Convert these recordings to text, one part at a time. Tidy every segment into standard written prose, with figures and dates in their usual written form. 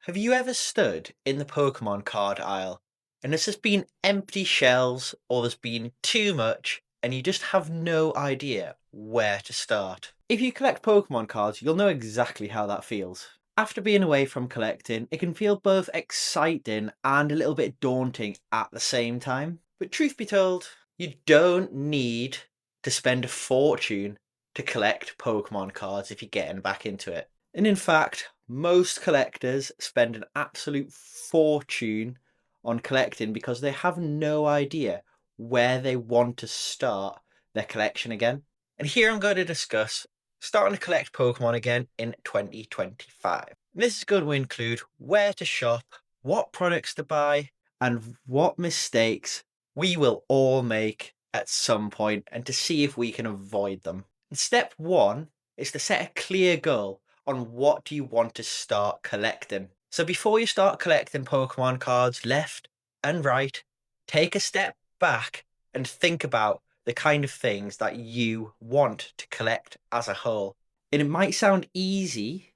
Have you ever stood in the Pokemon card aisle and there's just been empty shelves or there's been too much and you just have no idea where to start? If you collect Pokemon cards, you'll know exactly how that feels. After being away from collecting, it can feel both exciting and a little bit daunting at the same time. But truth be told, you don't need to spend a fortune to collect Pokemon cards if you're getting back into it. And in fact, most collectors spend an absolute fortune on collecting because they have no idea where they want to start their collection again. And here I'm going to discuss starting to collect Pokemon again in 2025. This is going to include where to shop, what products to buy, and what mistakes we will all make at some point and to see if we can avoid them. And step one is to set a clear goal on what do you want to start collecting. So before you start collecting Pokemon cards left and right, take a step back and think about the kind of things that you want to collect as a whole. And it might sound easy,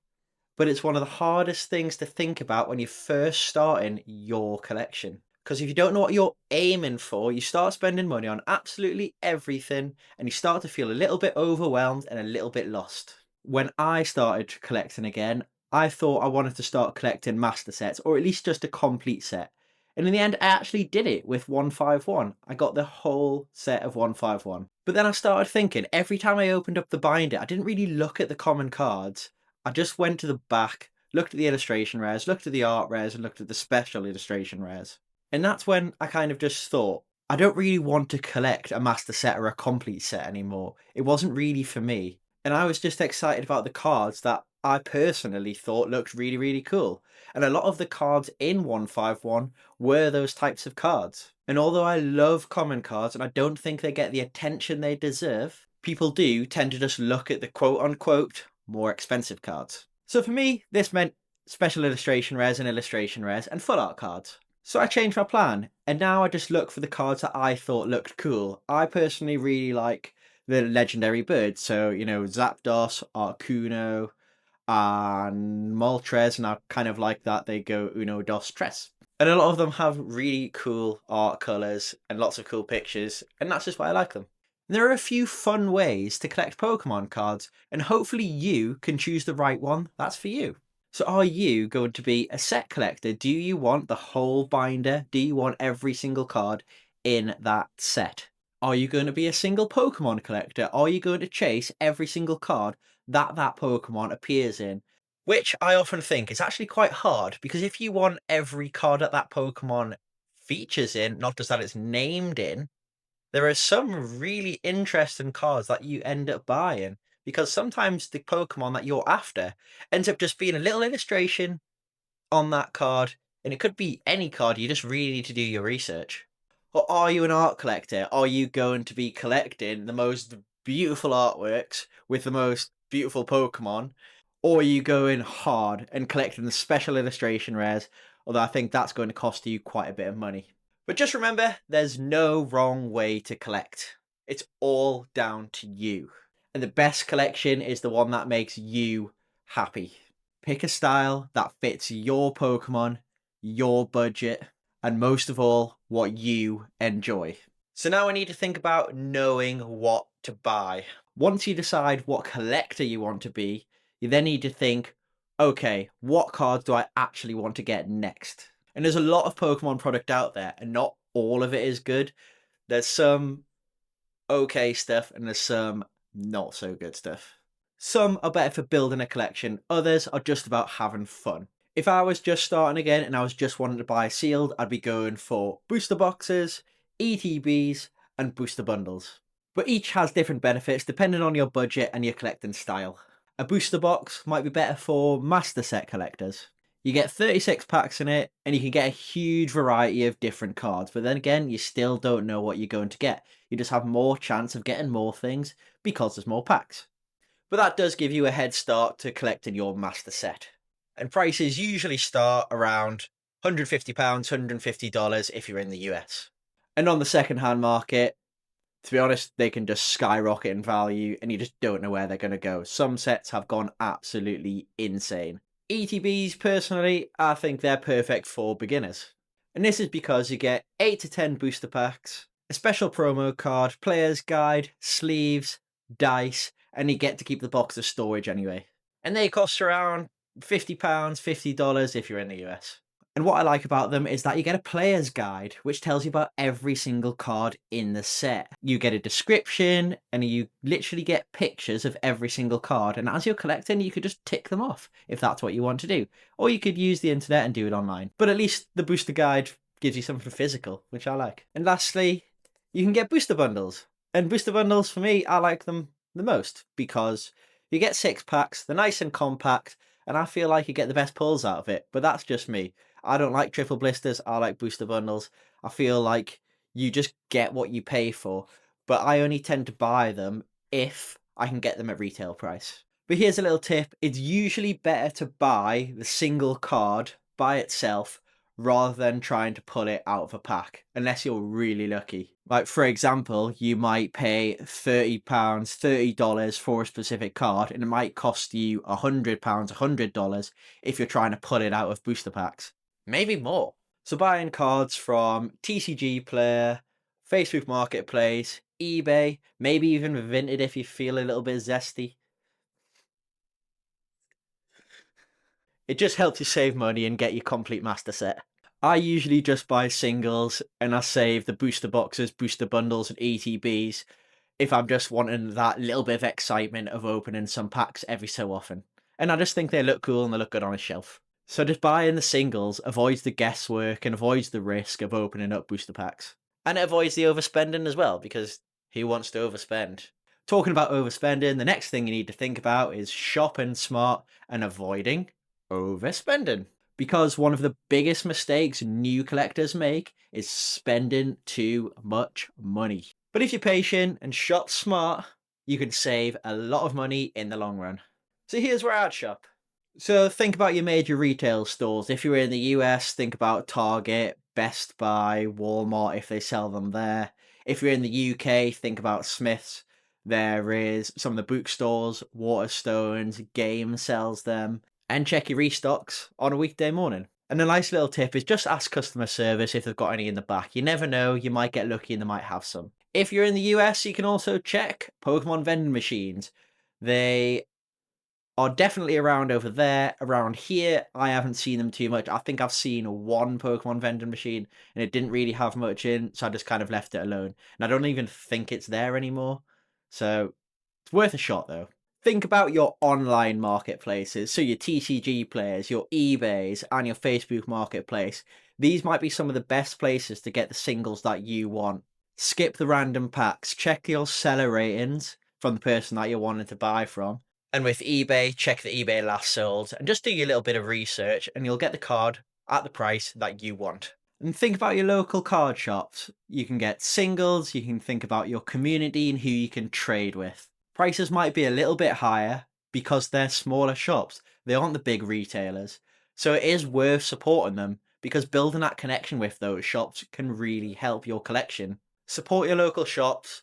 but it's one of the hardest things to think about when you're first starting your collection. Because if you don't know what you're aiming for, you start spending money on absolutely everything and you start to feel a little bit overwhelmed and a little bit lost. When I started collecting again, I thought I wanted to start collecting master sets or at least just a complete set. And in the end, I actually did it with 151. I got the whole set of 151. But then I started thinking every time I opened up the binder, I didn't really look at the common cards. I just went to the back, looked at the illustration rares, looked at the art rares, and looked at the special illustration rares. And that's when I kind of just thought, I don't really want to collect a master set or a complete set anymore. It wasn't really for me. And I was just excited about the cards that I personally thought looked really, really cool. And a lot of the cards in 151 were those types of cards. And although I love common cards and I don't think they get the attention they deserve, people do tend to just look at the quote unquote more expensive cards. So for me, this meant special illustration rares and illustration rares and full art cards. So I changed my plan, and now I just look for the cards that I thought looked cool. I personally really like the legendary birds, so Zapdos, Arcuno, and Moltres, and I kind of like that they go Uno, Dos, Tres. And a lot of them have really cool art colours and lots of cool pictures, and that's just why I like them. There are a few fun ways to collect Pokemon cards, and hopefully you can choose the right one that's for you. So are you going to be a set collector? Do you want the whole binder? Do you want every single card in that set? Are you going to be a single Pokemon collector? Are you going to chase every single card that Pokemon appears in? Which I often think is actually quite hard because if you want every card that Pokemon features in, not just that it's named in, there are some really interesting cards that you end up buying because sometimes the Pokemon that you're after ends up just being a little illustration on that card, and it could be any card. You just really need to do your research. Or are you an art collector? Are you going to be collecting the most beautiful artworks with the most beautiful Pokemon? Or are you going hard and collecting the special illustration rares? Although I think that's going to cost you quite a bit of money. But just remember, there's no wrong way to collect. It's all down to you. And the best collection is the one that makes you happy. Pick a style that fits your Pokemon, your budget, and most of all, what you enjoy. So now I need to think about knowing what to buy. Once you decide what collector you want to be, you then need to think, okay, what cards do I actually want to get next? And there's a lot of Pokemon product out there, and not all of it is good. There's some okay stuff, and there's some not so good stuff. Some are better for building a collection, others are just about having fun. If I was just starting again and I was just wanting to buy sealed, I'd be going for booster boxes, ETBs, and booster bundles. But each has different benefits depending on your budget and your collecting style. A booster box might be better for master set collectors. You get 36 packs in it, and you can get a huge variety of different cards, but then again, you still don't know what you're going to get. You just have more chance of getting more things because there's more packs. But that does give you a head start to collecting your master set. And prices usually start around £150, $150 if you're in the US. And on the second-hand market, to be honest, they can just skyrocket in value and you just don't know where they're going to go. Some sets have gone absolutely insane. ETBs, personally, I think they're perfect for beginners. And this is because you get 8 to 10 booster packs, a special promo card, player's guide, sleeves, dice, and you get to keep the box of storage anyway. And they cost around £50, $50 if you're in the US. And what I like about them is that you get a player's guide, which tells you about every single card in the set. You get a description, and you literally get pictures of every single card. And as you're collecting, you could just tick them off if that's what you want to do. Or you could use the internet and do it online. But at least the booster guide gives you something physical, which I like. And lastly, you can get booster bundles. And booster bundles, for me, I like them the most because you get 6 packs, they're nice and compact, and I feel like you get the best pulls out of it. But that's just me. I don't like triple blisters. I like booster bundles. I feel like you just get what you pay for, but I only tend to buy them if I can get them at retail price. But here's a little tip. It's usually better to buy the single card by itself rather than trying to pull it out of a pack, unless you're really lucky. Like, for example, you might pay £30, $30 for a specific card, and it might cost you £100, $100 if you're trying to pull it out of booster packs. Maybe more. So buying cards from TCG Player, Facebook Marketplace, eBay, maybe even Vinted if you feel a little bit zesty. It just helps you save money and get your complete master set. I usually just buy singles and I save the booster boxes, booster bundles, and ETBs if I'm just wanting that little bit of excitement of opening some packs every so often. And I just think they look cool and they look good on a shelf. So just buying the singles avoids the guesswork and avoids the risk of opening up booster packs. And it avoids the overspending as well, because who wants to overspend? Talking about overspending, the next thing you need to think about is shopping smart and avoiding overspending. Because one of the biggest mistakes new collectors make is spending too much money. But if you're patient and shop smart, you can save a lot of money in the long run. So here's where I'd shop. So think about your major retail stores. If you're in the US, think about Target, Best Buy, Walmart if they sell them there. If you're in the UK, think about Smiths. There is some of the bookstores, Waterstones, Game sells them. And check your restocks on a weekday morning. And a nice little tip is just ask customer service if they've got any in the back. You never know, you might get lucky and they might have some. If you're in the US, you can also check Pokemon vending machines. They are definitely around over there. Around here, I haven't seen them too much. I think I've seen one Pokemon vending machine and it didn't really have much in, so I just kind of left it alone. And I don't even think it's there anymore. So it's worth a shot though. Think about your online marketplaces, so your TCG players, your eBays, and your Facebook marketplace. These might be some of the best places to get the singles that you want. Skip the random packs, check your seller ratings from the person that you're wanting to buy from. And with eBay, check the eBay last sold and just do your little bit of research and you'll get the card at the price that you want. And think about your local card shops. You can get singles, you can think about your community and who you can trade with. Prices might be a little bit higher because they're smaller shops. They aren't the big retailers. So it is worth supporting them because building that connection with those shops can really help your collection. Support your local shops,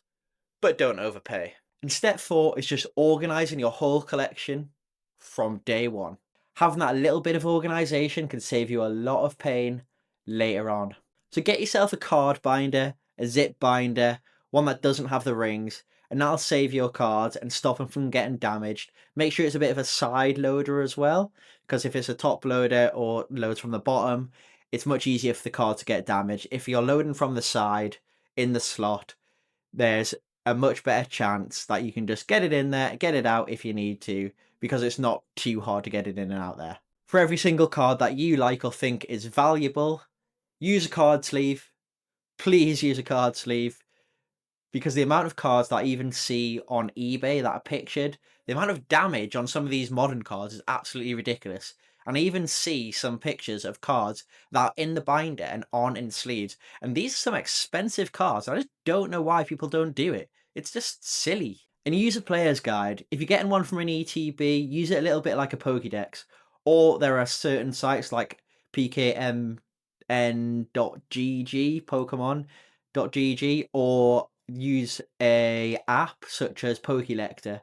but don't overpay. And step 4 is just organising your whole collection from day one. Having that little bit of organisation can save you a lot of pain later on. So get yourself a card binder, a zip binder, one that doesn't have the rings, and that'll save your cards and stop them from getting damaged. Make sure it's a bit of a side loader as well, because if it's a top loader or loads from the bottom, it's much easier for the card to get damaged. If you're loading from the side in the slot, there's a much better chance that you can just get it in there, get it out if you need to, because it's not too hard to get it in and out there. For every single card that you like or think is valuable, use a card sleeve. Please use a card sleeve. Because the amount of cards that I even see on eBay that are pictured, the amount of damage on some of these modern cards is absolutely ridiculous. And I even see some pictures of cards that are in the binder and aren't in sleeves. And these are some expensive cards. I just don't know why people don't do it. It's just silly. And use a player's guide. If you're getting one from an ETB, use it a little bit like a Pokédex. Or there are certain sites like PKMN.gg, Pokemon.gg, or use a app such as Pokelector,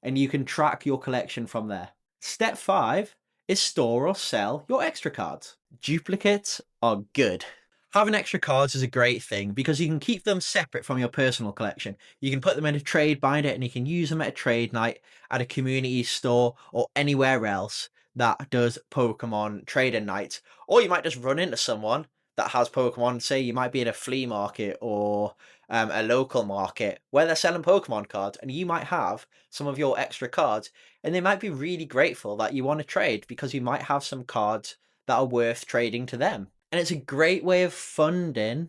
and you can track your collection from there. Step 5 is store or sell your extra cards. Duplicates are good. Having extra cards is a great thing because you can keep them separate from your personal collection. You can put them in a trade binder and you can use them at a trade night, at a community store, or anywhere else that does Pokemon trading nights. Or you might just run into someone that has Pokemon. Say you might be in a flea market or a local market where they're selling Pokemon cards, and you might have some of your extra cards, and they might be really grateful that you want to trade because you might have some cards that are worth trading to them. And it's a great way of funding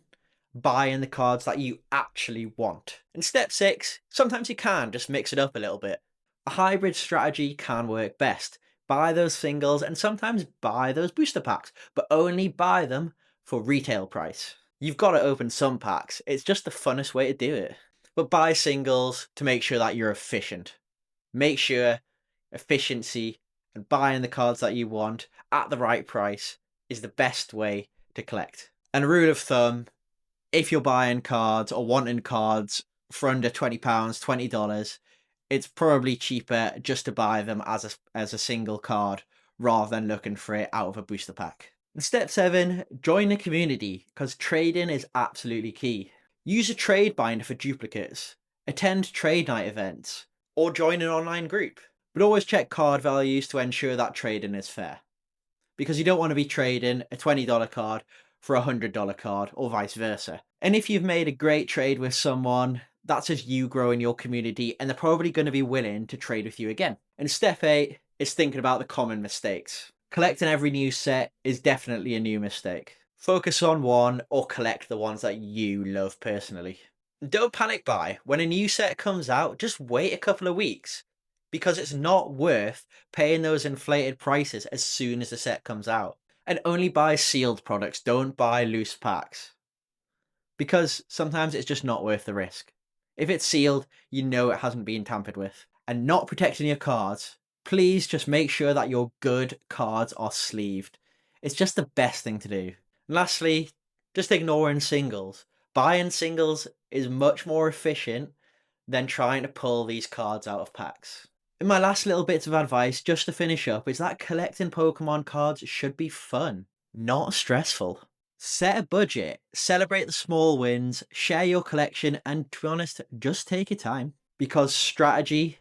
buying the cards that you actually want. And step 6, sometimes you can just mix it up a little bit. A hybrid strategy can work best. Buy those singles and sometimes buy those booster packs, but only buy them for retail price. You've got to open some packs. It's just the funnest way to do it. But buy singles to make sure that you're efficient. Make sure efficiency and buying the cards that you want at the right price is the best way to collect. And a rule of thumb, if you're buying cards or wanting cards for under £20, $20, it's probably cheaper just to buy them as a single card rather than looking for it out of a booster pack. And step 7, join the community because trading is absolutely key. Use a trade binder for duplicates, attend trade night events, or join an online group. But always check card values to ensure that trading is fair. Because you don't want to be trading a $20 card for a $100 card or vice versa. And if you've made a great trade with someone, that's just you growing your community and they're probably going to be willing to trade with you again. And step 8 is thinking about the common mistakes. Collecting every new set is definitely a new mistake. Focus on one or collect the ones that you love personally. Don't panic buy. When a new set comes out, just wait a couple of weeks because it's not worth paying those inflated prices as soon as the set comes out. And only buy sealed products, don't buy loose packs. Because sometimes it's just not worth the risk. If it's sealed, you know it hasn't been tampered with. And not protecting your cards, please just make sure that your good cards are sleeved. It's just the best thing to do. And lastly, just ignoring singles. Buying singles is much more efficient than trying to pull these cards out of packs. And my last little bits of advice, just to finish up, is that collecting Pokemon cards should be fun, not stressful. Set a budget, celebrate the small wins, share your collection, and to be honest, just take your time. Because strategy,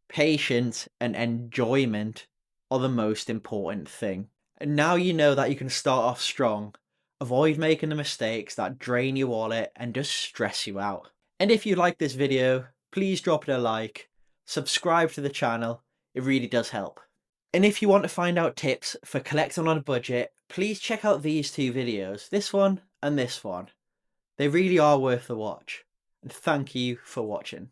patience, and enjoyment are the most important thing. And now you know that you can start off strong. Avoid making the mistakes that drain your wallet and just stress you out. And if you like this video, please drop it a like. Subscribe to the channel, it really does help. And if you want to find out tips for collecting on a budget, please check out these 2 videos, this one and this one. They really are worth the watch. And thank you for watching.